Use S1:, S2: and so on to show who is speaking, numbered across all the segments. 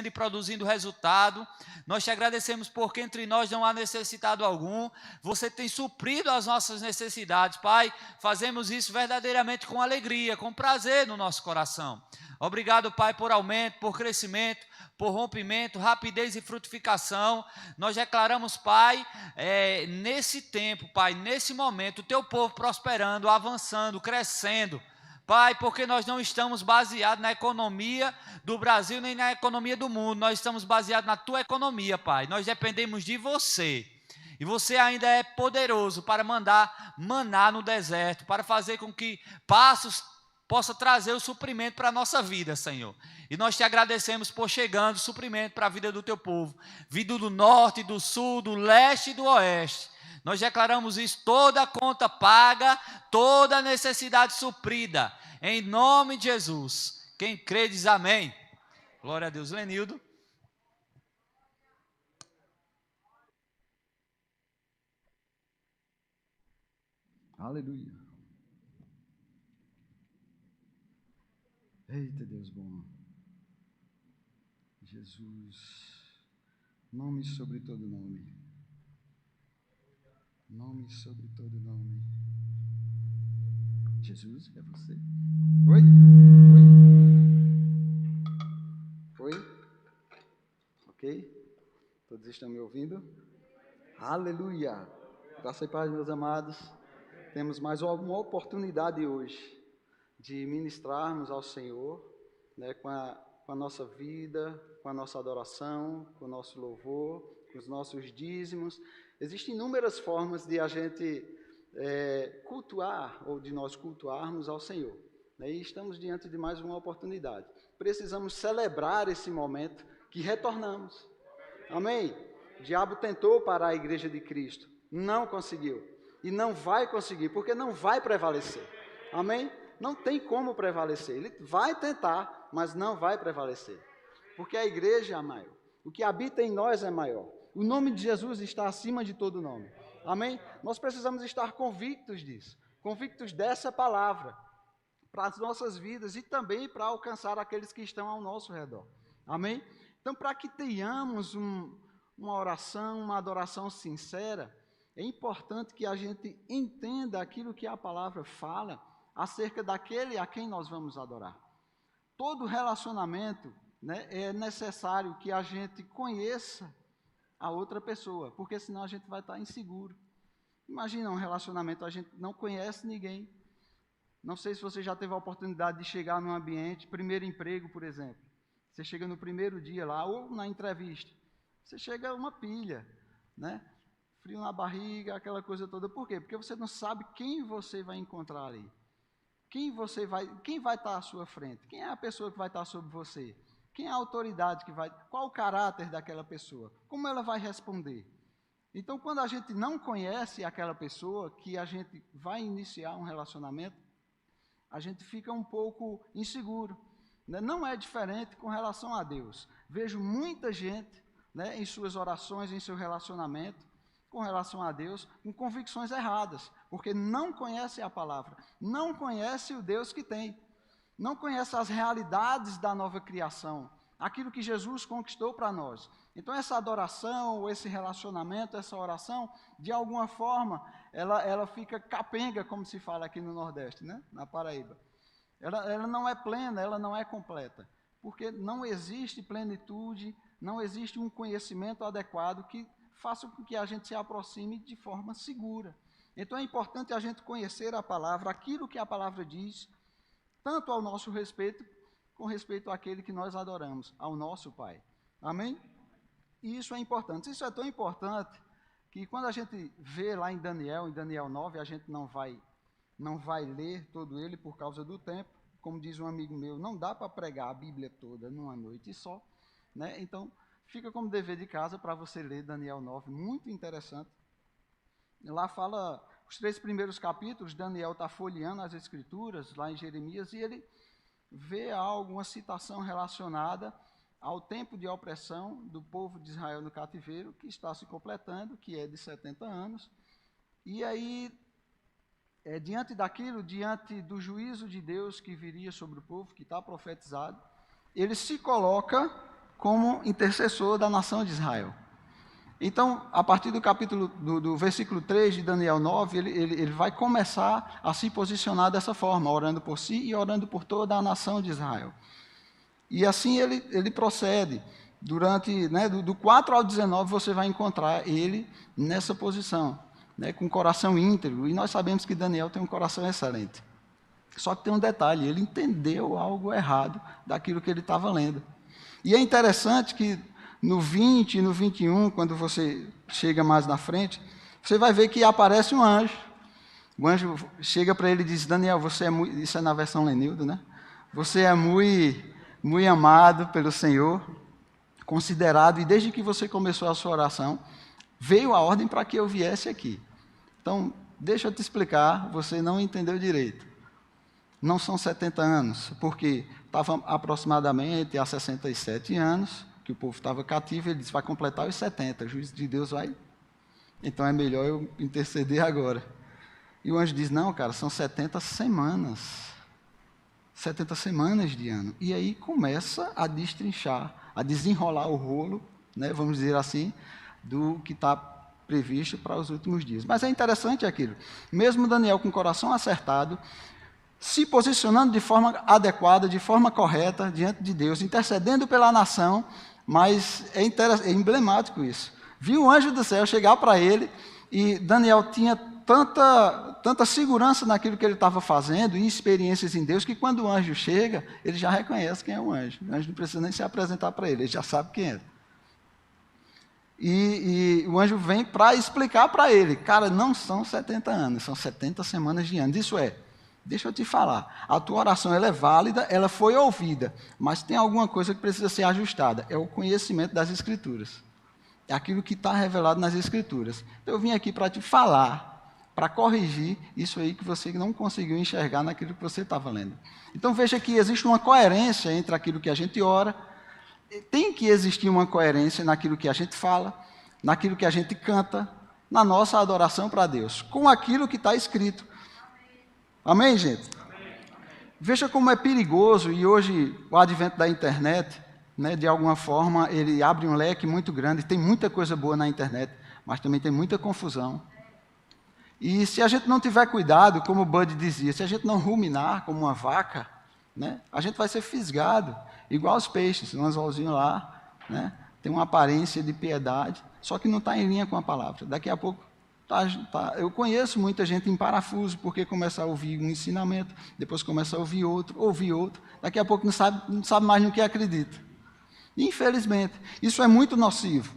S1: e produzindo resultado. Nós te agradecemos porque entre nós não há necessitado algum. Você tem suprido as nossas necessidades, Pai. Fazemos isso verdadeiramente com alegria, com prazer no nosso coração. Obrigado, Pai, por aumento, por crescimento, por rompimento, rapidez e frutificação. Nós declaramos, Pai, nesse tempo, Pai, nesse momento, o teu povo prosperando, avançando, crescendo. Pai, porque nós não estamos baseados na economia do Brasil nem na economia do mundo, nós estamos baseados na tua economia, Pai. Nós dependemos de você. E você ainda é poderoso para mandar maná no deserto, para fazer com que passos possa trazer o suprimento para a nossa vida, Senhor. E nós te agradecemos por chegando o suprimento para a vida do teu povo, vindo do norte, do sul, do leste e do oeste. Nós declaramos isso, toda a conta paga, toda a necessidade suprida, em nome de Jesus. Quem crê diz amém. Glória a Deus. Lenildo.
S2: Aleluia. Eita, Deus bom. Jesus, nome sobre todo nome. Nome sobre todo nome. Jesus, é você? Oi? Oi? Ok? Todos estão me ouvindo? Aleluia! Graças e paz, meus amados. Temos mais uma oportunidade hoje de ministrarmos ao Senhor, né, com a nossa vida, com a nossa adoração, com o nosso louvor, com os nossos dízimos. Existem inúmeras formas de a gente cultuar, ou de nós cultuarmos ao Senhor. Né, e estamos diante de mais uma oportunidade. Precisamos celebrar esse momento que retornamos. Amém? O diabo tentou parar a igreja de Cristo, não conseguiu. E não vai conseguir, porque não vai prevalecer. Amém? Não tem como prevalecer. Ele vai tentar, mas não vai prevalecer. Porque a igreja é maior. O que habita em nós é maior. O nome de Jesus está acima de todo nome. Amém? Nós precisamos estar convictos disso. Convictos dessa palavra para as nossas vidas e também para alcançar aqueles que estão ao nosso redor. Amém? Então, para que tenhamos uma oração, uma adoração sincera, é importante que a gente entenda aquilo que a palavra fala acerca daquele a quem nós vamos adorar. Todo relacionamento, né, é necessário que a gente conheça a outra pessoa, porque senão a gente vai estar inseguro. Imagina um relacionamento, a gente não conhece ninguém. Não sei se você já teve a oportunidade de chegar num ambiente, primeiro emprego, por exemplo. Você chega no primeiro dia lá, ou na entrevista. Você chega uma pilha, né? Frio na barriga, aquela coisa toda. Por quê? Porque você não sabe quem você vai encontrar ali. Quem vai estar à sua frente? Quem é a pessoa que vai estar sobre você? Quem é a autoridade que vai... Qual o caráter daquela pessoa? Como ela vai responder? Então, quando a gente não conhece aquela pessoa que a gente vai iniciar um relacionamento, a gente fica um pouco inseguro. Né? Não é diferente com relação a Deus. Vejo muita gente, né, em suas orações, em seu relacionamento, com relação a Deus, com convicções erradas, porque não conhece a palavra, não conhece o Deus que tem, não conhece as realidades da nova criação, aquilo que Jesus conquistou para nós. Então essa adoração, ou esse relacionamento, essa oração, de alguma forma, ela fica capenga, como se fala aqui no Nordeste, né? Na Paraíba. Ela não é plena, ela não é completa, porque não existe plenitude, não existe um conhecimento adequado que faça com que a gente se aproxime de forma segura. Então é importante a gente conhecer a palavra, aquilo que a palavra diz, tanto ao nosso respeito, com respeito àquele que nós adoramos, ao nosso Pai. Amém? E isso é importante. Isso é tão importante que quando a gente vê lá em Daniel 9, a gente não vai ler todo ele por causa do tempo. Como diz um amigo meu, não dá para pregar a Bíblia toda numa noite só. Né? Então, fica como dever de casa para você ler Daniel 9, muito interessante. Lá fala os 3 primeiros capítulos, Daniel está folheando as escrituras, lá em Jeremias, e ele vê alguma citação relacionada ao tempo de opressão do povo de Israel no cativeiro, que está se completando, que é de 70 anos. E aí, diante daquilo, diante do juízo de Deus que viria sobre o povo, que está profetizado, ele se coloca como intercessor da nação de Israel. Então, a partir do capítulo, do versículo 3 de Daniel 9, ele vai começar a se posicionar dessa forma, orando por si e orando por toda a nação de Israel. E assim ele procede. Durante, do 4 ao 19, você vai encontrar ele nessa posição, com o coração íntegro. E nós sabemos que Daniel tem um coração excelente. Só que tem um detalhe, ele entendeu algo errado daquilo que ele estava lendo. E é interessante que no 20 e no 21, quando você chega mais na frente, você vai ver que aparece um anjo. O anjo chega para ele e diz: Daniel, você é muito... Isso é na versão Lenildo, né? Você é muito amado pelo Senhor, considerado, e desde que você começou a sua oração, veio a ordem para que eu viesse aqui. Então, deixa eu te explicar, você não entendeu direito. Não são 70 anos, porque estava aproximadamente há 67 anos, que o povo estava cativo, ele disse, vai completar os 70, o juízo de Deus vai... Então é melhor eu interceder agora. E o anjo diz, não, cara, são 70 semanas. 70 semanas de ano. E aí começa a destrinchar, a desenrolar o rolo, vamos dizer assim, do que está previsto para os últimos dias. Mas é interessante aquilo. Mesmo Daniel com o coração acertado, se posicionando de forma adequada, de forma correta, diante de Deus, intercedendo pela nação, mas é emblemático isso. Viu o anjo do céu chegar para ele, e Daniel tinha tanta segurança naquilo que ele estava fazendo, e experiências em Deus, que quando o anjo chega, ele já reconhece quem é o anjo. O anjo não precisa nem se apresentar para ele já sabe quem é. E o anjo vem para explicar para ele, cara, não são 70 anos, são 70 semanas de anos. Isso é, deixa eu te falar, a tua oração ela é válida, ela foi ouvida, mas tem alguma coisa que precisa ser ajustada, é o conhecimento das Escrituras. É aquilo que está revelado nas Escrituras. Então, eu vim aqui para te falar, para corrigir isso aí que você não conseguiu enxergar naquilo que você estava lendo. Então, veja que existe uma coerência entre aquilo que a gente ora, tem que existir uma coerência naquilo que a gente fala, naquilo que a gente canta, na nossa adoração para Deus, com aquilo que está escrito. Amém, gente? Amém. Veja como é perigoso, e hoje o advento da internet, de alguma forma, ele abre um leque muito grande, tem muita coisa boa na internet, mas também tem muita confusão. E se a gente não tiver cuidado, como o Bud dizia, se a gente não ruminar como uma vaca, a gente vai ser fisgado, igual os peixes, um anzolzinho lá, tem uma aparência de piedade, só que não está em linha com a palavra. Daqui a pouco, eu conheço muita gente em parafuso, porque começa a ouvir um ensinamento, depois começa a ouvir outro, daqui a pouco não sabe mais no que acredita. Infelizmente, isso é muito nocivo.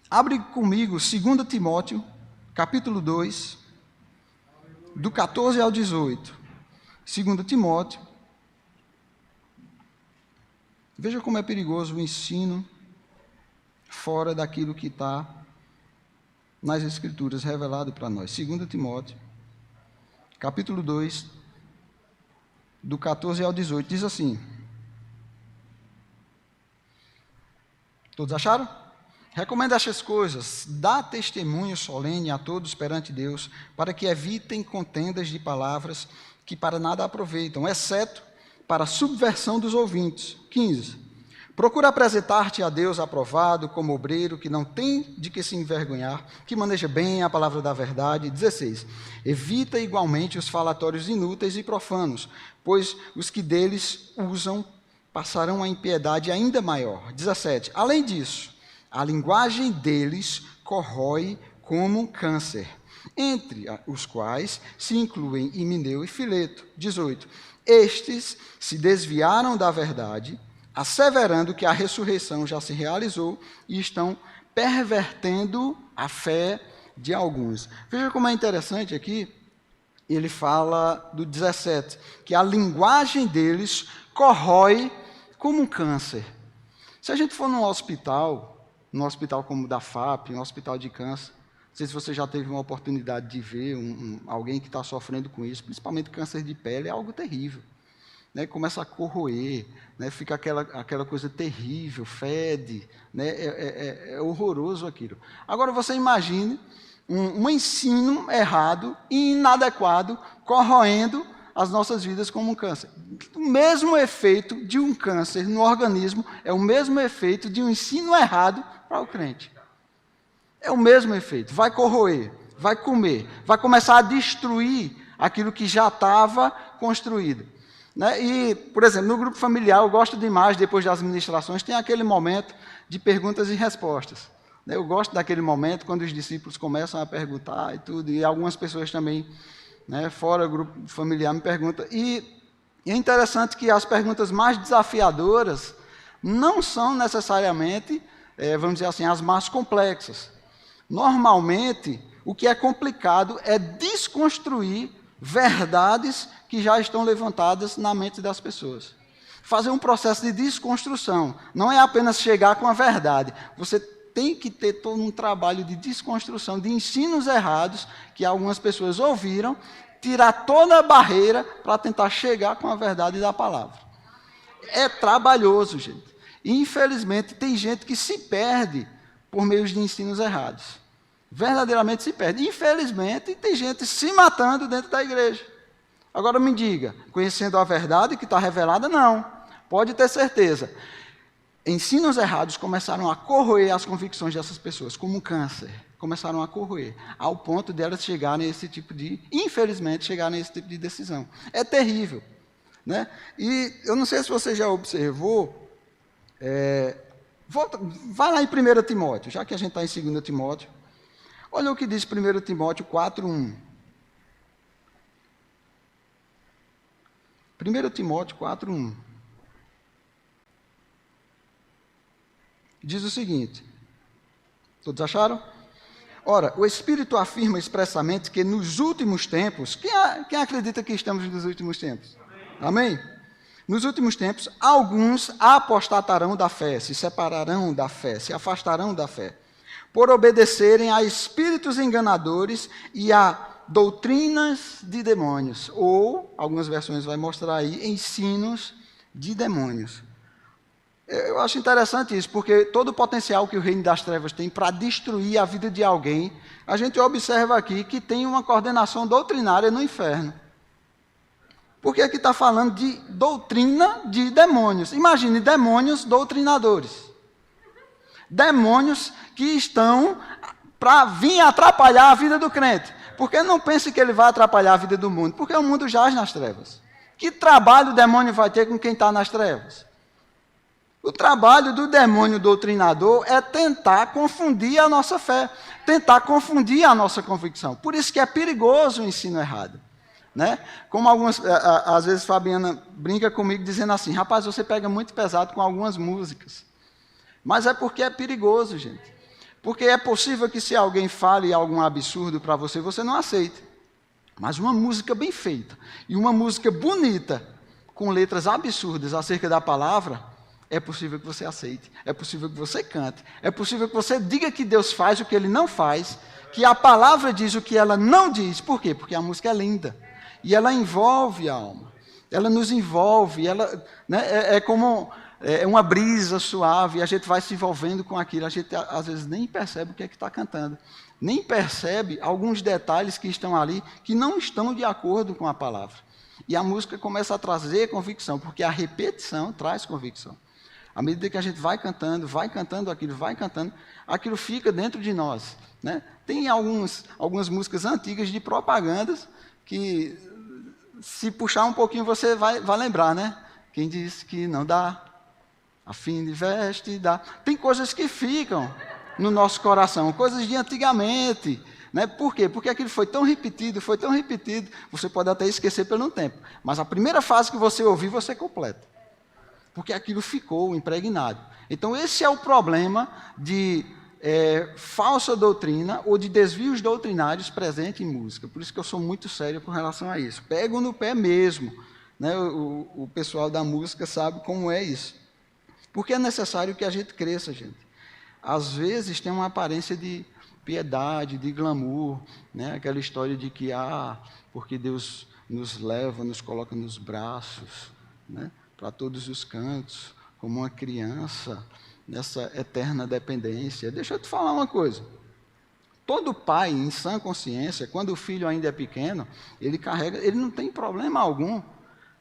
S2: Abre comigo 2 Timóteo, capítulo 2, do 14 ao 18. 2 Timóteo. Veja como é perigoso o ensino fora daquilo que está nas Escrituras revelado para nós. 2 Timóteo, capítulo 2, do 14 ao 18, diz assim. Todos acharam? Recomenda estas coisas, dá testemunho solene a todos perante Deus, para que evitem contendas de palavras que para nada aproveitam, exceto para a subversão dos ouvintes. 15. Procura apresentar-te a Deus aprovado, como obreiro, que não tem de que se envergonhar, que maneja bem a palavra da verdade. 16. Evita igualmente os falatórios inúteis e profanos, pois os que deles usam passarão a impiedade ainda maior. 17. Além disso, a linguagem deles corrói como um câncer, entre os quais se incluem Himeneu e Fileto. 18. Estes se desviaram da verdade, asseverando que a ressurreição já se realizou e estão pervertendo a fé de alguns. Veja como é interessante aqui, ele fala do 17, que a linguagem deles corrói como um câncer. Se a gente for num hospital como o da FAP, um hospital de câncer, não sei se você já teve uma oportunidade de ver alguém que está sofrendo com isso, principalmente câncer de pele, é algo terrível. Começa a corroer, fica aquela coisa terrível, fede, é horroroso aquilo. Agora você imagine um ensino errado e inadequado, corroendo as nossas vidas como um câncer. O mesmo efeito de um câncer no organismo é o mesmo efeito de um ensino errado para o crente. É o mesmo efeito. Vai corroer, vai comer, vai começar a destruir aquilo que já estava construído. Né? E, por exemplo, no grupo familiar, eu gosto demais, depois das ministrações, tem aquele momento de perguntas e respostas. Eu gosto daquele momento quando os discípulos começam a perguntar e tudo, e algumas pessoas também, né, fora do grupo familiar, me perguntam. E é interessante que as perguntas mais desafiadoras não são necessariamente, vamos dizer assim, as mais complexas. Normalmente, o que é complicado é desconstruir verdades que já estão levantadas na mente das pessoas. Fazer um processo de desconstrução. Não é apenas chegar com a verdade. Você tem que ter todo um trabalho de desconstrução de ensinos errados que algumas pessoas ouviram, tirar toda a barreira para tentar chegar com a verdade da palavra. É trabalhoso, gente. E, infelizmente, tem gente que se perde por meio de ensinos errados. Verdadeiramente se perde. Infelizmente, tem gente se matando dentro da igreja. Agora me diga, conhecendo a verdade que está revelada, não. Pode ter certeza. Ensinos errados começaram a corroer as convicções dessas pessoas, como um câncer. Começaram a corroer, ao ponto de elas chegarem a esse tipo de, infelizmente, chegarem a esse tipo de decisão. É terrível. Né? E eu não sei se você já observou, vai lá em 1 Timóteo, já que a gente está em 2 Timóteo. Olha o que diz 1 Timóteo 4:1. 1 Timóteo 4:1. Diz o seguinte, todos acharam? Ora, o Espírito afirma expressamente que nos últimos tempos, quem acredita que estamos nos últimos tempos? Amém? Nos últimos tempos, alguns apostatarão da fé, se separarão da fé, se afastarão da fé, por obedecerem a espíritos enganadores e a doutrinas de demônios, ou, algumas versões vai mostrar aí, ensinos de demônios. Eu acho interessante isso, porque todo o potencial que o reino das trevas tem para destruir a vida de alguém, a gente observa aqui que tem uma coordenação doutrinária no inferno. Porque aqui está falando de doutrina de demônios. Imagine, demônios doutrinadores. Demônios que estão para vir atrapalhar a vida do crente. Porque não pense que ele vai atrapalhar a vida do mundo, porque o mundo jaz nas trevas. Que trabalho o demônio vai ter com quem está nas trevas? O trabalho do demônio doutrinador é tentar confundir a nossa fé, tentar confundir a nossa convicção. Por isso que é perigoso o ensino errado. Né? Como às vezes Fabiana brinca comigo dizendo assim, rapaz, você pega muito pesado com algumas músicas. Mas é porque é perigoso, gente. Porque é possível que se alguém fale algum absurdo para você, você não aceite. Mas uma música bem feita e uma música bonita, com letras absurdas acerca da palavra, é possível que você aceite, é possível que você cante, é possível que você diga que Deus faz o que Ele não faz, que a palavra diz o que ela não diz. Por quê? Porque a música é linda. E ela envolve a alma. Ela nos envolve. Ela, né, como uma brisa suave. A gente vai se envolvendo com aquilo. A gente, às vezes, nem percebe o que é que está cantando. Nem percebe alguns detalhes que estão ali que não estão de acordo com a palavra. E a música começa a trazer convicção, porque a repetição traz convicção. À medida que a gente vai cantando aquilo fica dentro de nós. Né? Tem algumas músicas antigas de propagandas que, se puxar um pouquinho, você vai lembrar, né? Quem disse que não dá, a fim de veste dá. Tem coisas que ficam no nosso coração, coisas de antigamente. Né? Por quê? Porque aquilo foi tão repetido, você pode até esquecer pelo tempo. Mas a primeira fase que você ouvir, você completa. Porque aquilo ficou impregnado. Então, esse é o problema de falsa doutrina ou de desvios doutrinários presentes em música. Por isso que eu sou muito sério com relação a isso. Pego no pé mesmo. Né? O pessoal da música sabe como é isso. Porque é necessário que a gente cresça, gente. Às vezes tem uma aparência de piedade, de glamour, né? Aquela história de que, porque Deus nos leva, nos coloca nos braços, né? Para todos os cantos, como uma criança, nessa eterna dependência. Deixa eu te falar uma coisa. todo pai, em sã consciência, quando o filho ainda é pequeno, ele carrega, ele não tem problema algum,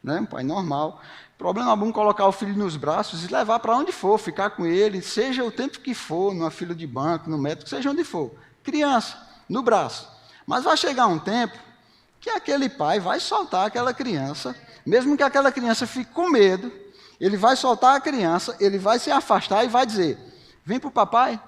S2: né? Um pai normal, problema algum colocar o filho nos braços e levar para onde for, ficar com ele, seja o tempo que for, numa fila de banco, no médico, seja onde for. Criança, no braço. Mas vai chegar um tempo que aquele pai vai soltar aquela criança, mesmo que aquela criança fique com medo, ele vai soltar a criança, ele vai se afastar e vai dizer, vem para o papai.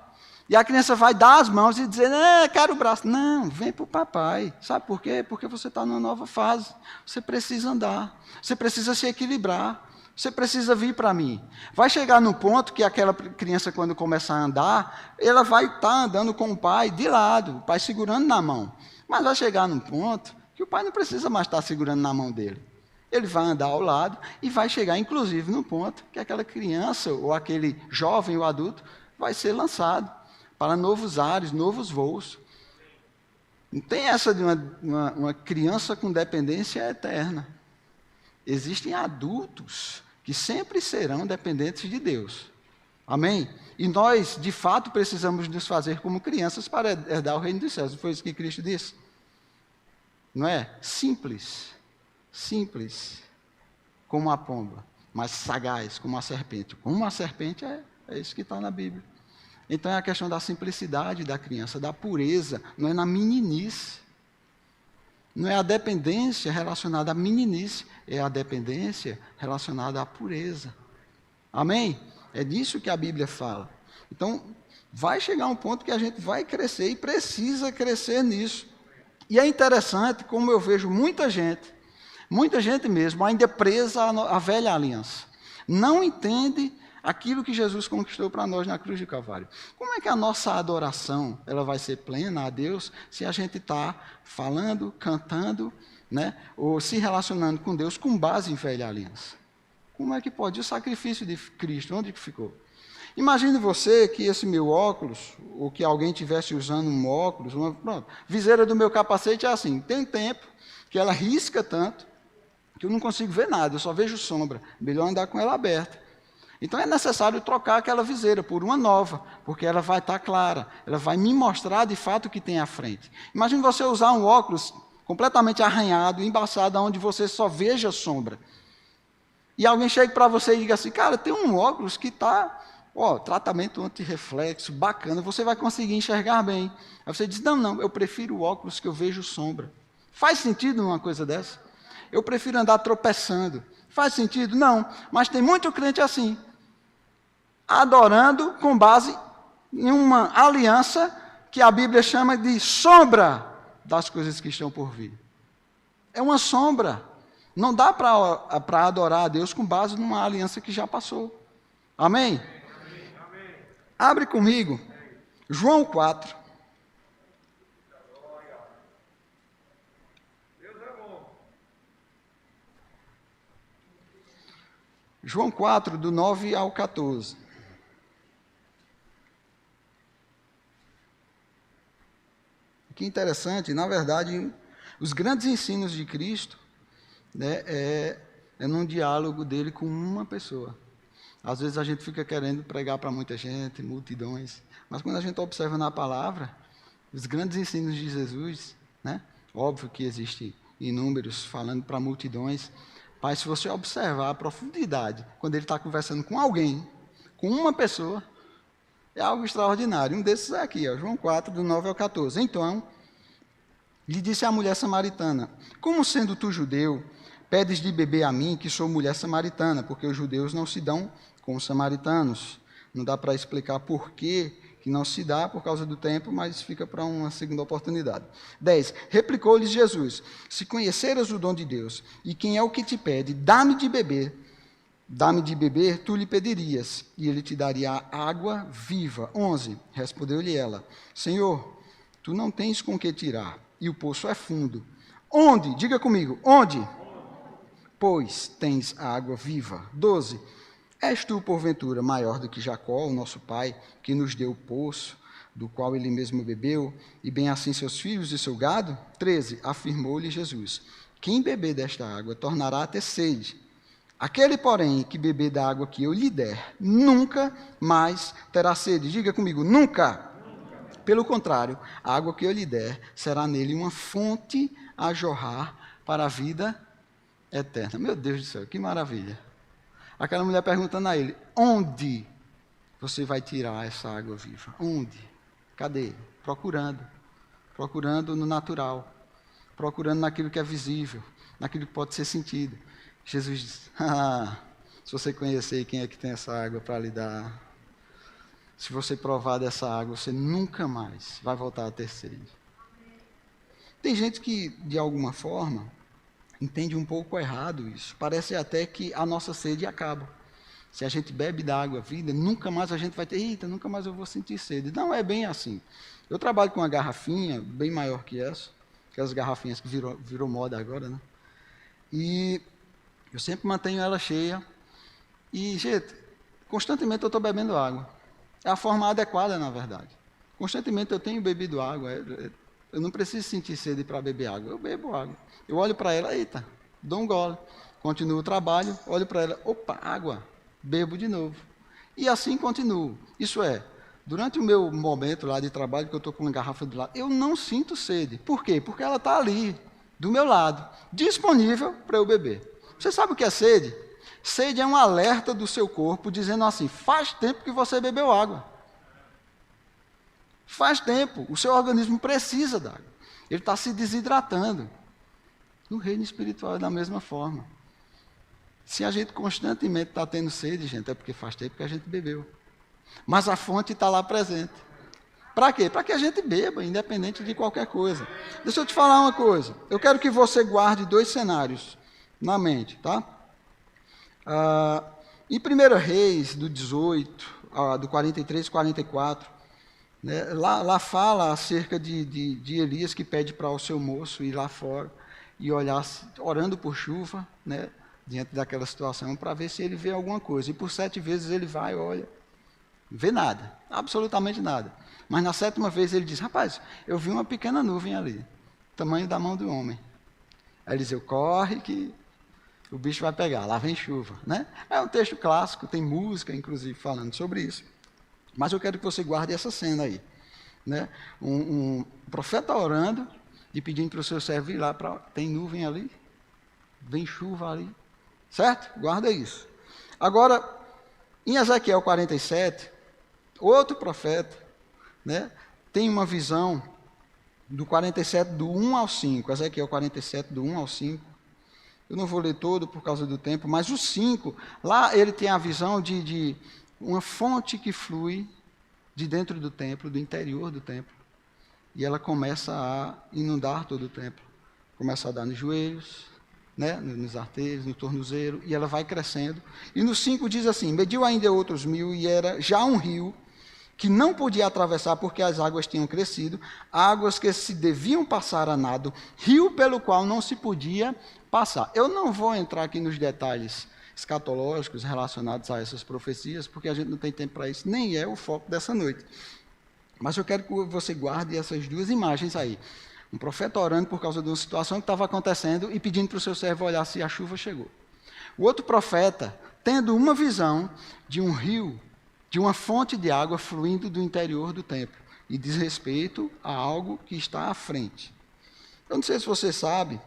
S2: E a criança vai dar as mãos e dizer, não, quero o braço. Não, vem para o papai. Sabe por quê? Porque você está numa nova fase. Você precisa andar. Você precisa se equilibrar. Você precisa vir para mim. Vai chegar no ponto que aquela criança, quando começar a andar, ela vai estar andando com o pai de lado, o pai segurando na mão. Mas vai chegar num ponto que o pai não precisa mais estar segurando na mão dele. Ele vai andar ao lado e vai chegar, inclusive, no ponto que aquela criança, ou aquele jovem ou adulto, vai ser lançado para novos ares, novos voos. Não tem essa de uma criança com dependência eterna. Existem adultos que sempre serão dependentes de Deus. Amém? E nós, de fato, precisamos nos fazer como crianças para herdar o reino dos céus. Não foi isso que Cristo disse? Não é? Simples, como a pomba, mas sagaz como a serpente. Como a serpente é isso que está na Bíblia. Então é a questão da simplicidade da criança, da pureza, não é na meninice. Não é a dependência relacionada à meninice, é a dependência relacionada à pureza. Amém? É disso que a Bíblia fala. Então, vai chegar um ponto que a gente vai crescer e precisa crescer nisso. E é interessante como eu vejo muita gente mesmo, ainda presa à velha aliança. Não entende aquilo que Jesus conquistou para nós na cruz de Calvário. Como é que a nossa adoração ela vai ser plena a Deus se a gente está falando, cantando, né, ou se relacionando com Deus com base em velha aliança? Como é que pode? O sacrifício de Cristo, onde que ficou? Imagine você que esse meu óculos, ou que alguém estivesse usando um óculos, viseira do meu capacete é assim, tem tempo que ela risca tanto que eu não consigo ver nada, eu só vejo sombra. Melhor andar com ela aberta. Então é necessário trocar aquela viseira por uma nova, porque ela vai estar clara, ela vai me mostrar de fato o que tem à frente. Imagine você usar um óculos completamente arranhado, embaçado, onde você só veja sombra. E alguém chega para você e diga assim, cara, tem um óculos que está, tratamento antirreflexo, bacana, você vai conseguir enxergar bem. Aí você diz, não, eu prefiro o óculos que eu vejo sombra. Faz sentido uma coisa dessa? Eu prefiro andar tropeçando. Faz sentido? Não, mas tem muito crente assim, adorando com base em uma aliança que a Bíblia chama de sombra das coisas que estão por vir. É uma sombra. Não dá para adorar a Deus com base numa aliança que já passou. Amém? Amém. Abre comigo, João 4. João 4, do 9 ao 14. Que interessante, na verdade, os grandes ensinos de Cristo, né, é num diálogo dele com uma pessoa. Às vezes a gente fica querendo pregar para muita gente, multidões, mas quando a gente observa na palavra, os grandes ensinos de Jesus, né, óbvio que existe inúmeros falando para multidões, mas se você observar a profundidade, quando ele está conversando com alguém, com uma pessoa, é algo extraordinário. Um desses é aqui, João 4, do 9 ao 14. Então, lhe disse a mulher samaritana, como sendo tu judeu, pedes de beber a mim, que sou mulher samaritana, porque os judeus não se dão com os samaritanos. Não dá para explicar por que não se dá por causa do tempo, mas fica para uma segunda oportunidade. 10. Replicou-lhes Jesus, se conheceras o dom de Deus, e quem é o que te pede, dá-me de beber, tu lhe pedirias, e ele te daria água viva. 11. Respondeu-lhe ela, Senhor, tu não tens com que tirar, e o poço é fundo. Onde? Diga comigo, onde? Pois tens a água viva. 12. És tu, porventura, maior do que Jacó, o nosso pai, que nos deu o poço, do qual ele mesmo bebeu, e bem assim seus filhos e seu gado? 13. Afirmou-lhe Jesus, quem beber desta água tornará a ter sede. Aquele, porém, que beber da água que eu lhe der, nunca mais terá sede. Diga comigo, nunca. Pelo contrário, a água que eu lhe der será nele uma fonte a jorrar para a vida eterna. Meu Deus do céu, que maravilha. Aquela mulher perguntando a ele, onde você vai tirar essa água viva? Onde? Cadê? Procurando no natural, procurando naquilo que é visível, naquilo que pode ser sentido. Jesus diz, se você conhecer quem é que tem essa água para lhe dar, se você provar dessa água, você nunca mais vai voltar a ter sede. Tem gente que, de alguma forma, entende um pouco errado isso. Parece até que a nossa sede acaba. Se a gente bebe da água vida, nunca mais a gente vai ter, eita, nunca mais eu vou sentir sede. Não é bem assim. Eu trabalho com uma garrafinha bem maior que essa, aquelas garrafinhas que virou moda agora, né? E eu sempre mantenho ela cheia. E, gente, constantemente eu estou bebendo água. É a forma adequada, na verdade. Constantemente eu tenho bebido água. Eu não preciso sentir sede para beber água. Eu bebo água. Eu olho para ela, eita, dou um gole. Continuo o trabalho, olho para ela, opa, água. Bebo de novo. E assim continuo. Isso é, durante o meu momento lá de trabalho, que eu estou com uma garrafa do lado, eu não sinto sede. Por quê? Porque ela está ali, do meu lado, disponível para eu beber. Você sabe o que é sede? Sede é um alerta do seu corpo dizendo assim, faz tempo que você bebeu água. Faz tempo, o seu organismo precisa da água. Ele está se desidratando. No reino espiritual é da mesma forma. Se a gente constantemente está tendo sede, gente, é porque faz tempo que a gente bebeu. Mas a fonte está lá presente. Para quê? Para que a gente beba, independente de qualquer coisa. Deixa eu te falar uma coisa. Eu quero que você guarde 2 cenários na mente, tá? Em 1 Reis, do 18, do 43 e 44, né, lá fala acerca de Elias que pede para o seu moço ir lá fora e olhar, orando por chuva, né, diante daquela situação, para ver se ele vê alguma coisa. E por 7 vezes ele vai, olha, não vê nada, absolutamente nada. Mas na 7ª vez ele diz, rapaz, eu vi uma pequena nuvem ali, tamanho da mão do homem. Aí ele diz, corre que o bicho vai pegar, lá vem chuva, né? É um texto clássico, tem música, inclusive, falando sobre isso. Mas eu quero que você guarde essa cena aí, né? Um profeta orando e pedindo para o seu servo ir lá, tem nuvem ali, vem chuva ali, certo? Guarda isso. Agora, em Ezequiel 47, outro profeta, né, tem uma visão do 47, do 1 ao 5, Ezequiel 47, do 1 ao 5. Eu não vou ler todo por causa do tempo, mas o 5, lá ele tem a visão de uma fonte que flui de dentro do templo, do interior do templo, e ela começa a inundar todo o templo. Começa a dar nos joelhos, né, nos artérios, no tornozelo, e ela vai crescendo. E no 5 diz assim, mediu ainda outros 1000, e era já um rio, que não podia atravessar porque as águas tinham crescido, águas que se deviam passar a nado, rio pelo qual não se podia passar. Eu não vou entrar aqui nos detalhes escatológicos relacionados a essas profecias, porque a gente não tem tempo para isso, nem é o foco dessa noite. Mas eu quero que você guarde essas 2 imagens aí. Um profeta orando por causa de uma situação que estava acontecendo e pedindo para o seu servo olhar se a chuva chegou. O outro profeta tendo uma visão de um rio, de uma fonte de água fluindo do interior do templo, e diz respeito a algo que está à frente. Eu não sei se você sabe,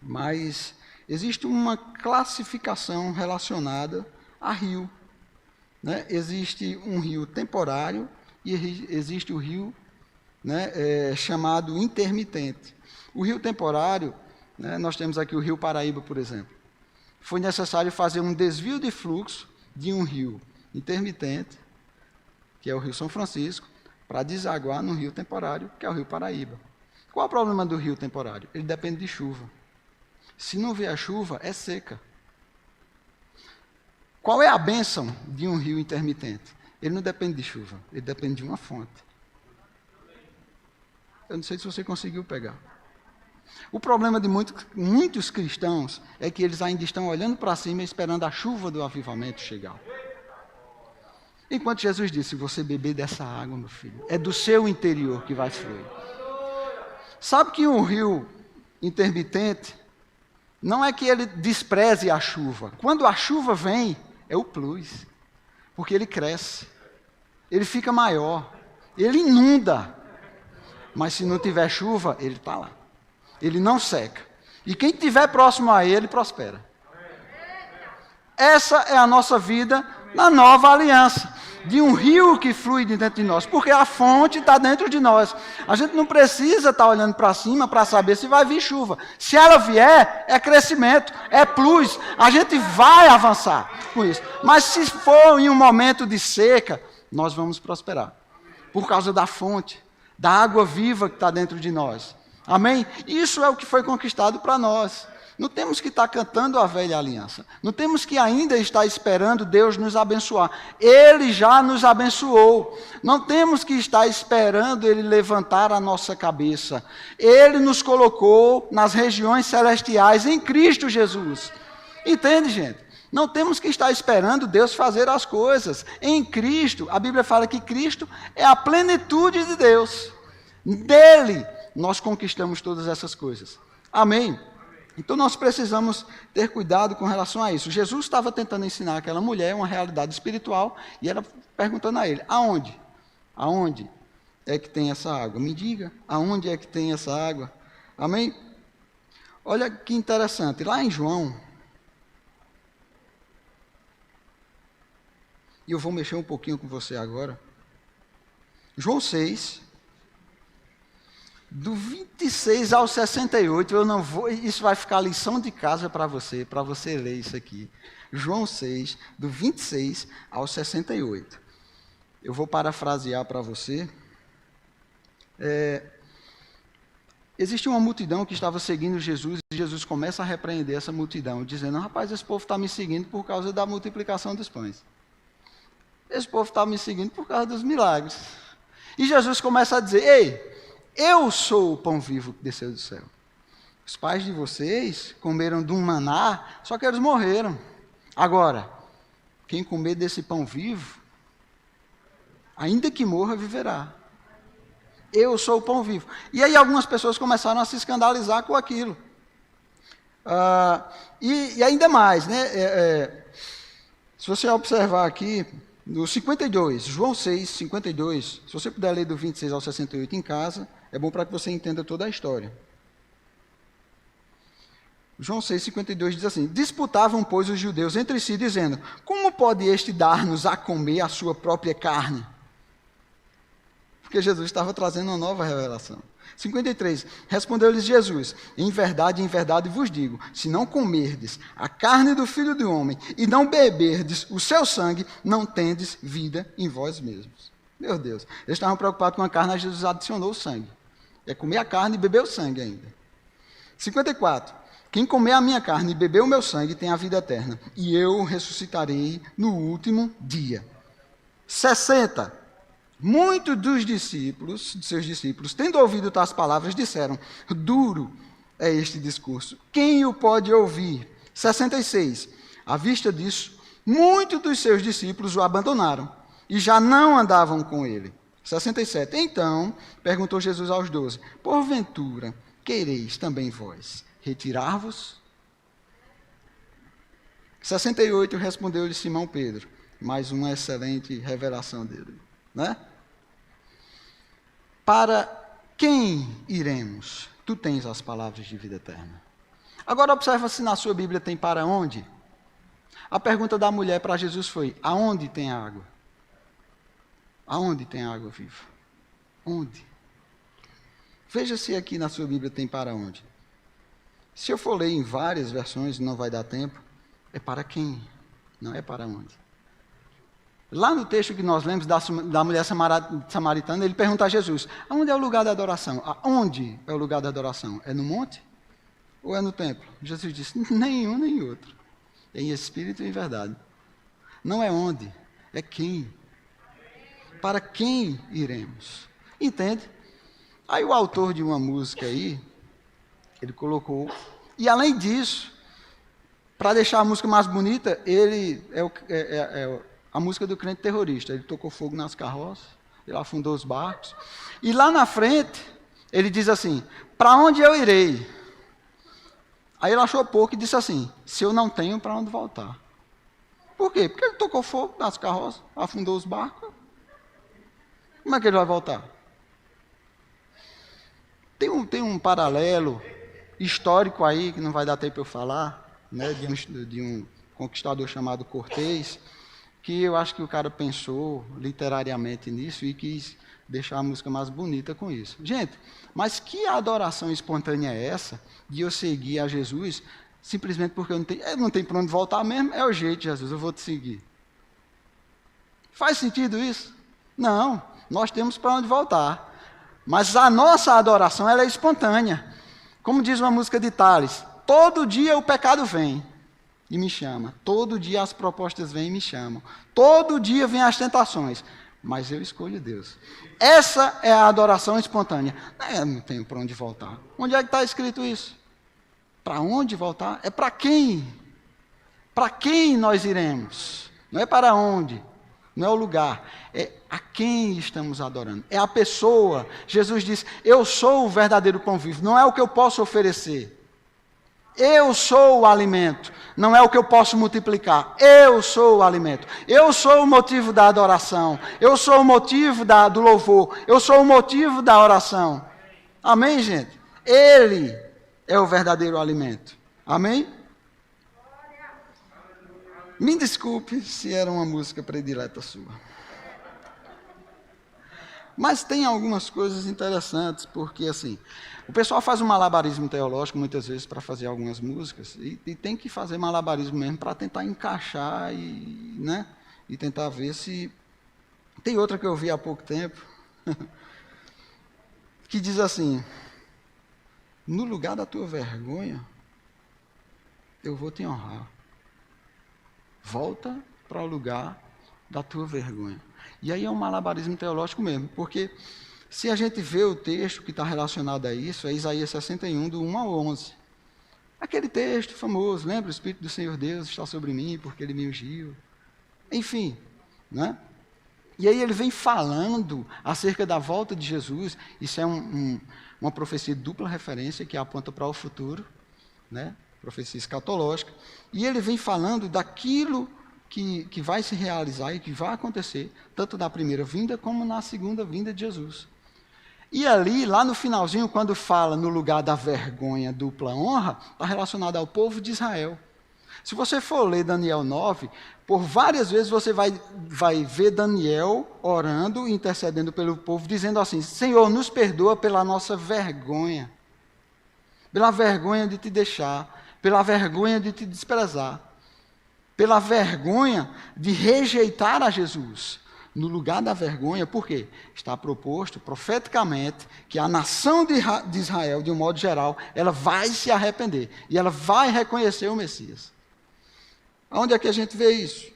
S2: mas existe uma classificação relacionada a rio, né? Existe um rio temporário e existe o rio, né, chamado intermitente. O rio temporário, né, nós temos aqui o rio Paraíba, por exemplo. Foi necessário fazer um desvio de fluxo de um rio intermitente, que é o rio São Francisco, para desaguar no rio temporário, que é o rio Paraíba. Qual é o problema do rio temporário? Ele depende de chuva. Se não vier chuva, é seca. Qual é a bênção de um rio intermitente? Ele não depende de chuva, ele depende de uma fonte. Eu não sei se você conseguiu pegar. O problema de muitos cristãos é que eles ainda estão olhando para cima e esperando a chuva do avivamento chegar. Enquanto Jesus disse, se você beber dessa água, meu filho, é do seu interior que vai fluir. Sabe que um rio intermitente, não é que ele despreze a chuva. Quando a chuva vem, é o plus. Porque ele cresce. Ele fica maior. Ele inunda. Mas se não tiver chuva, ele está lá. Ele não seca. E quem estiver próximo a ele, prospera. Essa é a nossa vida na nova aliança. De um rio que flui de dentro de nós. Porque a fonte está dentro de nós. A gente não precisa estar olhando para cima para saber se vai vir chuva. Se ela vier, é crescimento, é plus. A gente vai avançar com isso. Mas se for em um momento de seca, nós vamos prosperar. Por causa da fonte, da água viva que está dentro de nós. Amém? Isso é o que foi conquistado para nós. Não temos que estar cantando a velha aliança. Não temos que ainda estar esperando Deus nos abençoar. Ele já nos abençoou. Não temos que estar esperando Ele levantar a nossa cabeça. Ele nos colocou nas regiões celestiais em Cristo Jesus. Entende, gente? Não temos que estar esperando Deus fazer as coisas. Em Cristo, a Bíblia fala que Cristo é a plenitude de Deus. Dele nós conquistamos todas essas coisas. Amém? Então nós precisamos ter cuidado com relação a isso. Jesus estava tentando ensinar aquela mulher uma realidade espiritual e ela perguntando a ele, aonde? Aonde é que tem essa água? Me diga, aonde é que tem essa água? Amém? Olha que interessante, lá em João, e eu vou mexer um pouquinho com você agora, João 6, do 26 ao 68, eu não vou, isso vai ficar lição de casa para você ler isso aqui. João 6, do 26 ao 68. Eu vou parafrasear para você. Existe uma multidão que estava seguindo Jesus, e Jesus começa a repreender essa multidão, dizendo, rapaz, esse povo está me seguindo por causa da multiplicação dos pães. Esse povo está me seguindo por causa dos milagres. E Jesus começa a dizer, ei, eu sou o pão vivo que desceu do céu. Os pais de vocês comeram de um maná, só que eles morreram. Agora, quem comer desse pão vivo, ainda que morra, viverá. Eu sou o pão vivo. E aí algumas pessoas começaram a se escandalizar com aquilo. E ainda mais, né? Se você observar aqui, no 52, João 6, 52, se você puder ler do 26 ao 68 em casa, é bom para que você entenda toda a história. João 6, 52 diz assim, disputavam, pois, os judeus entre si, dizendo, como pode este dar-nos a comer a sua própria carne? Porque Jesus estava trazendo uma nova revelação. 53, respondeu-lhes Jesus, em verdade vos digo, se não comerdes a carne do Filho do Homem e não beberdes o seu sangue, não tendes vida em vós mesmos. Meu Deus, eles estavam preocupados com a carne, mas Jesus adicionou o sangue. É comer a carne e beber o sangue ainda. 54, quem comer a minha carne e beber o meu sangue tem a vida eterna, e eu ressuscitarei no último dia. 60, muitos dos seus discípulos, tendo ouvido tais palavras, disseram, duro é este discurso, quem o pode ouvir? 66, à vista disso, muitos dos seus discípulos o abandonaram, e já não andavam com ele. 67, então, perguntou Jesus aos 12, porventura, quereis também vós retirar-vos? 68, respondeu-lhe Simão Pedro, mais uma excelente revelação dele, né? Para quem iremos? Tu tens as palavras de vida eterna. Agora observa se na sua Bíblia tem para onde. A pergunta da mulher para Jesus foi, aonde tem água? Aonde tem água viva? Onde? Veja se aqui na sua Bíblia tem para onde. Se eu for ler em várias versões, não vai dar tempo, é para quem? Não é para onde. Lá no texto que nós lemos da mulher samaritana, ele pergunta a Jesus, aonde é o lugar da adoração? Aonde é o lugar da adoração? É no monte? Ou é no templo? Jesus disse, nenhum nem outro. É em espírito e em verdade. Não é onde, é quem. Para quem iremos? Entende? Aí o autor de uma música aí, ele colocou, e além disso, para deixar a música mais bonita, ele a música do crente terrorista. Ele tocou fogo nas carroças, ele afundou os barcos. E lá na frente, ele diz assim, para onde eu irei? Aí ele achou pouco e disse assim, se eu não tenho para onde voltar. Por quê? Porque ele tocou fogo nas carroças, afundou os barcos. Como é que ele vai voltar? Tem um paralelo histórico aí, que não vai dar tempo para eu falar, né, de um conquistador chamado Cortês, que eu acho que o cara pensou literariamente nisso e quis deixar a música mais bonita com isso. Gente, mas que adoração espontânea é essa de eu seguir a Jesus simplesmente porque eu não tenho para onde voltar mesmo? É o jeito, Jesus, eu vou te seguir. Faz sentido isso? Não, nós temos para onde voltar. Mas a nossa adoração ela é espontânea. Como diz uma música de Tales, todo dia o pecado vem e me chama. Todo dia as propostas vêm e me chamam. Todo dia vêm as tentações. Mas eu escolho Deus. Essa é a adoração espontânea. Eu não tenho para onde voltar. Onde é que está escrito isso? Para onde voltar? É para quem? Para quem nós iremos? Não é para onde. Não é o lugar. É a quem estamos adorando. É a pessoa. Jesus diz, eu sou o verdadeiro pão vivo. Não é o que eu posso oferecer. Eu sou o alimento, não é o que eu posso multiplicar. Eu sou o alimento. Eu sou o motivo da adoração. Eu sou o motivo do louvor. Eu sou o motivo da oração. Amém, gente? Ele é o verdadeiro alimento. Amém? Me desculpe se era uma música predileta sua. Mas tem algumas coisas interessantes, porque assim, o pessoal faz um malabarismo teológico muitas vezes para fazer algumas músicas, e tem que fazer malabarismo mesmo para tentar encaixar e tentar ver se... Tem outra que eu vi há pouco tempo, que diz assim, no lugar da tua vergonha, eu vou te honrar. Volta para o lugar da tua vergonha. E aí é um malabarismo teológico mesmo, porque se a gente vê o texto que está relacionado a isso, é Isaías 61, do 1 ao 11. Aquele texto famoso, lembra? O Espírito do Senhor Deus está sobre mim, porque Ele me ungiu. Enfim, né? E aí ele vem falando acerca da volta de Jesus. Isso é uma profecia de dupla referência que aponta para o futuro, né? Profecia escatológica. E ele vem falando daquilo que vai se realizar e que vai acontecer, tanto na primeira vinda como na segunda vinda de Jesus. E ali, lá no finalzinho, quando fala no lugar da vergonha, dupla honra, está relacionado ao povo de Israel. Se você for ler Daniel 9, por várias vezes você vai ver Daniel orando, intercedendo pelo povo, dizendo assim, Senhor, nos perdoa pela nossa vergonha, pela vergonha de te deixar, pela vergonha de te desprezar, pela vergonha de rejeitar a Jesus. No lugar da vergonha, por quê? Está proposto profeticamente que a nação de Israel, de um modo geral, ela vai se arrepender e ela vai reconhecer o Messias. Onde é que a gente vê isso?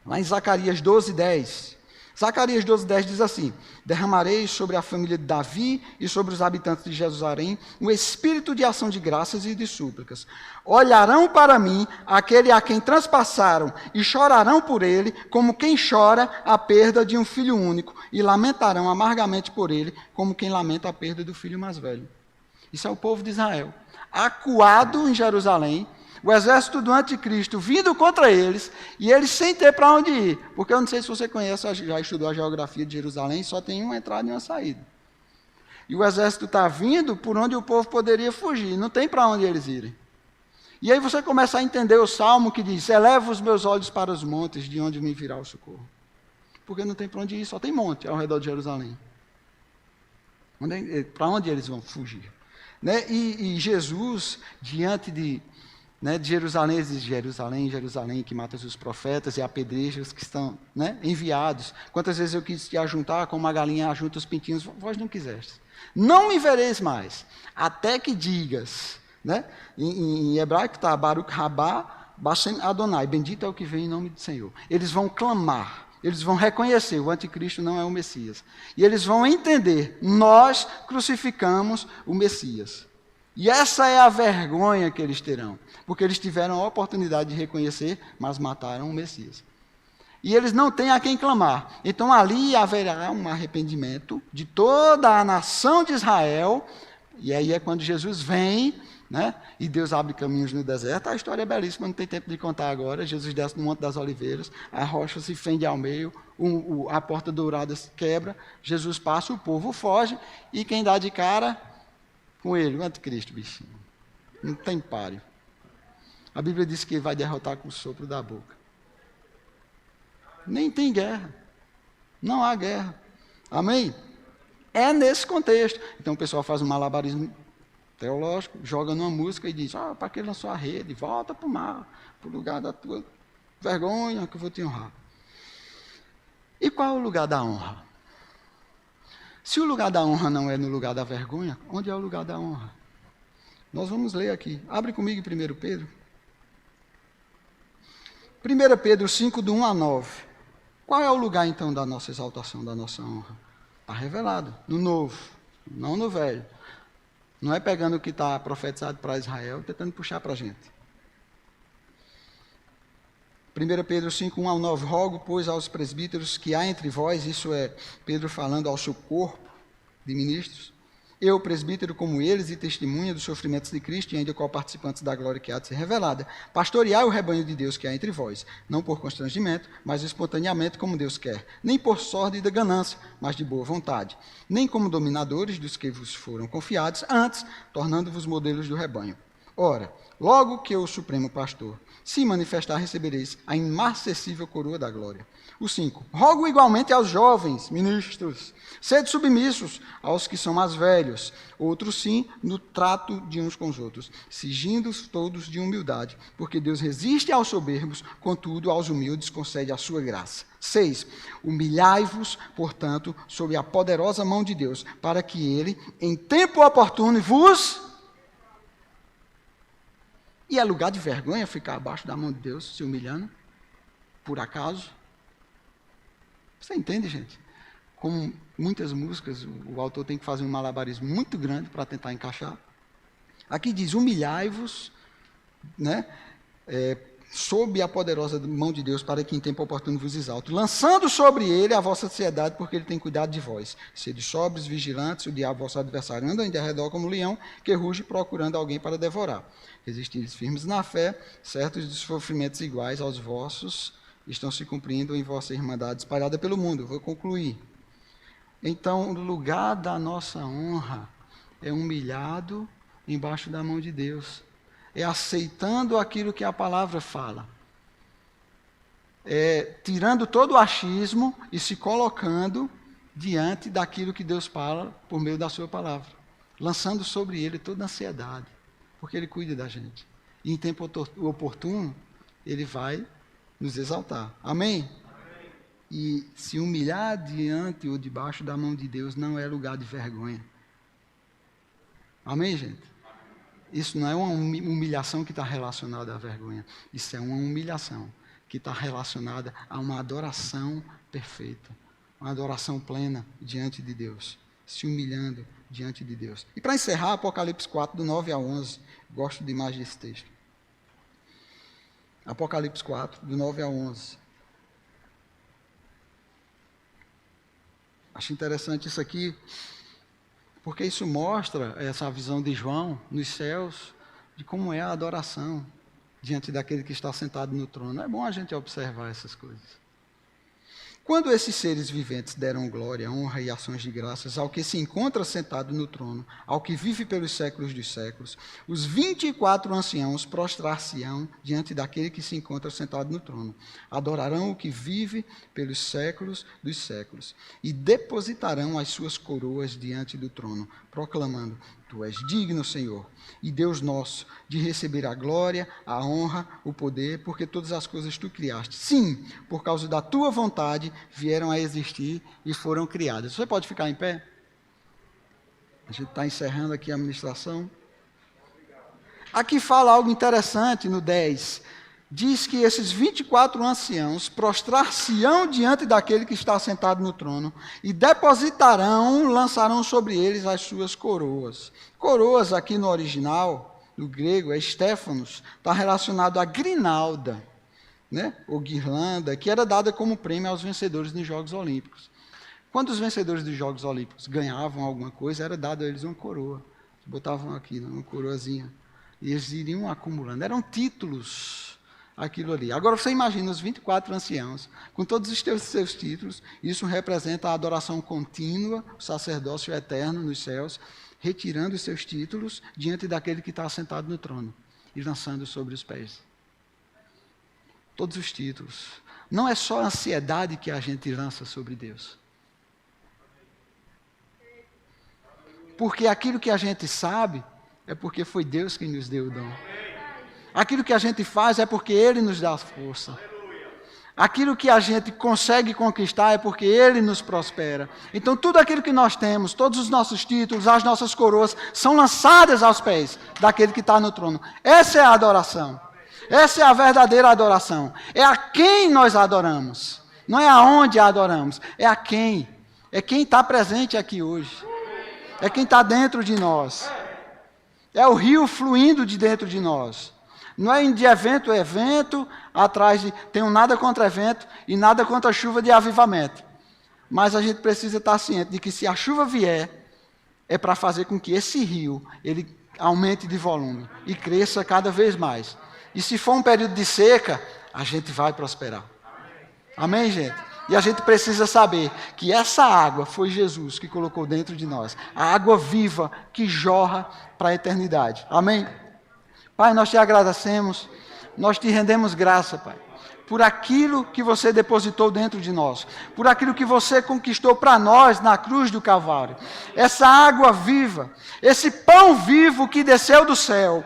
S2: Lá em Zacarias 12:10. Zacarias 12:10 diz assim, derramarei sobre a família de Davi e sobre os habitantes de Jerusalém um espírito de ação de graças e de súplicas. Olharão para mim aquele a quem transpassaram e chorarão por ele, como quem chora a perda de um filho único, e lamentarão amargamente por ele, como quem lamenta a perda do filho mais velho. Isso é o povo de Israel, acuado em Jerusalém, o exército do anticristo vindo contra eles, e eles sem ter para onde ir. Porque eu não sei se você conhece, já estudou a geografia de Jerusalém, só tem uma entrada e uma saída. E o exército está vindo por onde o povo poderia fugir, não tem para onde eles irem. E aí você começa a entender o salmo que diz, eleva os meus olhos para os montes, de onde me virá o socorro. Porque não tem para onde ir, só tem monte ao redor de Jerusalém. Para onde eles vão fugir? Né? E Jesus, diante de Jerusalém, diz, Jerusalém, Jerusalém, que matas os profetas e apedrejas que estão enviados. Quantas vezes eu quis te ajuntar, como uma galinha ajunta os pintinhos, vós não quisestes. Não me vereis mais, até que digas, em hebraico está Baruch Rabá, Bashem Adonai, bendito é o que vem em nome do Senhor. Eles vão clamar, eles vão reconhecer, o anticristo não é o Messias. E eles vão entender, nós crucificamos o Messias. E essa é a vergonha que eles terão, porque eles tiveram a oportunidade de reconhecer, mas mataram o Messias. E eles não têm a quem clamar. Então ali haverá um arrependimento de toda a nação de Israel, e aí é quando Jesus vem, né? E Deus abre caminhos no deserto. A história é belíssima, não tem tempo de contar agora. Jesus desce no Monte das Oliveiras, a rocha se fende ao meio, a porta dourada se quebra, Jesus passa, o povo foge, e quem dá de cara com ele? O anticristo, bichinho. Não tem páreo. A Bíblia diz que ele vai derrotar com o sopro da boca. Nem tem guerra. Não há guerra. Amém? É nesse contexto. Então o pessoal faz um malabarismo teológico, joga numa música e diz, para que lançou a rede? Volta para o mar, para o lugar da tua vergonha, que eu vou te honrar. E qual é o lugar da honra? Se o lugar da honra não é no lugar da vergonha, onde é o lugar da honra? Nós vamos ler aqui. Abre comigo em 1 Pedro. 1 Pedro 5, do 1 a 9. Qual é o lugar, então, da nossa exaltação, da nossa honra? Está revelado, no novo, não no velho. Não é pegando o que está profetizado para Israel, tentando puxar para a gente. 1 Pedro 5, 1 ao 9. Rogo, pois, aos presbíteros que há entre vós, isso é Pedro falando ao seu corpo de ministros, eu, presbítero como eles, e testemunha dos sofrimentos de Cristo, e ainda co-participantes da glória que há de ser revelada, pastoreai o rebanho de Deus que há entre vós, não por constrangimento, mas espontaneamente como Deus quer, nem por sorte da ganância, mas de boa vontade, nem como dominadores dos que vos foram confiados, antes, tornando-vos modelos do rebanho. Ora, logo que o Supremo Pastor se manifestar, recebereis a imarcessível coroa da glória. O 5. Rogo igualmente aos jovens ministros, sede submissos aos que são mais velhos, outros sim, no trato de uns com os outros, sigindo-os todos de humildade, porque Deus resiste aos soberbos, contudo aos humildes concede a sua graça. 6. Humilhai-vos, portanto, sob a poderosa mão de Deus, para que ele, em tempo oportuno, vos... E é lugar de vergonha ficar abaixo da mão de Deus, se humilhando, por acaso? Você entende, gente? Como muitas músicas, o autor tem que fazer um malabarismo muito grande para tentar encaixar. Aqui diz, humilhai-vos, né? Sob a poderosa mão de Deus, para que em tempo oportuno vos exalte, lançando sobre ele a vossa ansiedade, porque ele tem cuidado de vós. Sede sóbrios, vigilantes, o diabo, vosso adversário, anda em derredor como um leão, que ruge procurando alguém para devorar. Resistir firmes na fé, certos de sofrimentos iguais aos vossos, estão se cumprindo em vossa irmandade espalhada pelo mundo. Vou concluir. Então, o lugar da nossa honra é humilhado embaixo da mão de Deus. É aceitando aquilo que a palavra fala. É tirando todo o achismo e se colocando diante daquilo que Deus fala por meio da sua palavra. Lançando sobre ele toda a ansiedade, porque ele cuida da gente. E em tempo oportuno, ele vai nos exaltar. Amém? Amém? E se humilhar diante ou debaixo da mão de Deus não é lugar de vergonha. Amém, gente? Isso não é uma humilhação que está relacionada à vergonha. Isso é uma humilhação que está relacionada a uma adoração perfeita. Uma adoração plena diante de Deus. Se humilhando diante de Deus. E para encerrar, Apocalipse 4, do 9 ao 11. Gosto demais desse texto. Apocalipse 4, do 9 ao 11. Acho interessante isso aqui, porque isso mostra essa visão de João nos céus, de como é a adoração diante daquele que está sentado no trono. É bom a gente observar essas coisas. Quando esses seres viventes deram glória, honra e ações de graças ao que se encontra sentado no trono, ao que vive pelos séculos dos séculos, os 24 anciãos prostrar-se-ão diante daquele que se encontra sentado no trono. Adorarão o que vive pelos séculos dos séculos e depositarão as suas coroas diante do trono, proclamando: Tu és digno, Senhor, e Deus nosso, de receber a glória, a honra, o poder, porque todas as coisas tu criaste. Sim, por causa da tua vontade, vieram a existir e foram criadas. Você pode ficar em pé? A gente está encerrando aqui a ministração. Aqui fala algo interessante no 10. Diz que esses 24 anciãos prostrar-se-ão diante daquele que está sentado no trono e depositarão, lançarão sobre eles as suas coroas. Coroas aqui no original, no grego, é Stéphanos, está relacionado a grinalda, né? Ou guirlanda, que era dada como prêmio aos vencedores dos Jogos Olímpicos. Quando os vencedores dos Jogos Olímpicos ganhavam alguma coisa, era dado a eles uma coroa. Botavam aqui, uma coroazinha. E eles iriam acumulando. Eram títulos, aquilo ali. Agora você imagina os 24 anciãos, com todos os seus títulos. Isso representa a adoração contínua, o sacerdócio eterno nos céus, retirando os seus títulos diante daquele que está sentado no trono e lançando sobre os pés. Todos os títulos. Não é só a ansiedade que a gente lança sobre Deus. Porque aquilo que a gente sabe é porque foi Deus quem nos deu o dom. Aquilo que a gente faz é porque Ele nos dá força. Aquilo que a gente consegue conquistar é porque Ele nos prospera. Então tudo aquilo que nós temos, todos os nossos títulos, as nossas coroas, são lançadas aos pés daquele que está no trono. Essa é a adoração. Essa é a verdadeira adoração. É a quem nós adoramos. Não é aonde adoramos, é a quem. É quem está presente aqui hoje. É quem está dentro de nós. É o rio fluindo de dentro de nós. Não é de evento a evento, atrás de... Tenho nada contra evento e nada contra a chuva de avivamento. Mas a gente precisa estar ciente de que se a chuva vier, é para fazer com que esse rio ele aumente de volume e cresça cada vez mais. E se for um período de seca, a gente vai prosperar. Amém, gente? E a gente precisa saber que essa água foi Jesus que colocou dentro de nós. A água viva que jorra para a eternidade. Amém? Pai, nós te agradecemos, nós te rendemos graça, Pai, por aquilo que você depositou dentro de nós, por aquilo que você conquistou para nós na cruz do Calvário. Essa água viva, esse pão vivo que desceu do céu,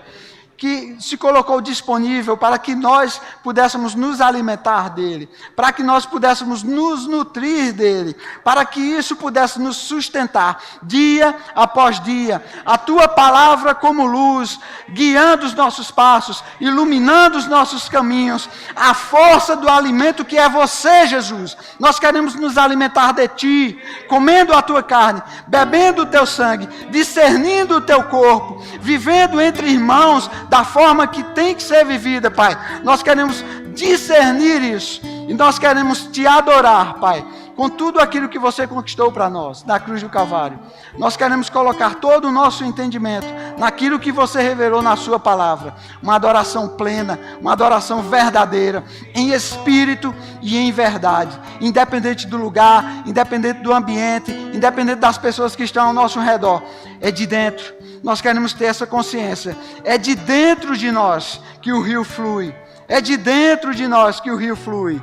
S2: que se colocou disponível para que nós pudéssemos nos alimentar dele, para que nós pudéssemos nos nutrir dele, para que isso pudesse nos sustentar dia após dia. A tua palavra como luz, guiando os nossos passos, iluminando os nossos caminhos, a força do alimento que é você, Jesus. Nós queremos nos alimentar de ti, comendo a tua carne, bebendo o teu sangue, discernindo o teu corpo, vivendo entre irmãos, da forma que tem que ser vivida, Pai. Nós queremos discernir isso. E nós queremos te adorar, Pai, com tudo aquilo que você conquistou para nós, na cruz do Calvário. Nós queremos colocar todo o nosso entendimento naquilo que você revelou na sua palavra. Uma adoração plena, uma adoração verdadeira, em espírito e em verdade. Independente do lugar, independente do ambiente, independente das pessoas que estão ao nosso redor. É de dentro. Nós queremos ter essa consciência. É de dentro de nós que o rio flui. É de dentro de nós que o rio flui.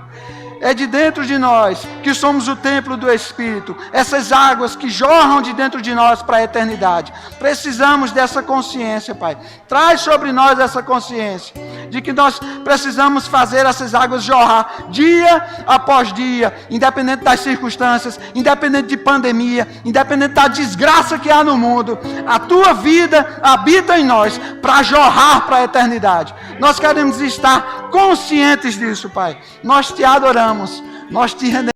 S2: É de dentro de nós que somos o templo do Espírito. Essas águas que jorram de dentro de nós para a eternidade. Precisamos dessa consciência, Pai. Traz sobre nós essa consciência de que nós precisamos fazer essas águas jorrar dia após dia, independente das circunstâncias, independente de pandemia, independente da desgraça que há no mundo. A tua vida habita em nós para jorrar para a eternidade. Nós queremos estar conscientes disso, Pai. Nós te adoramos, nós te rendemos.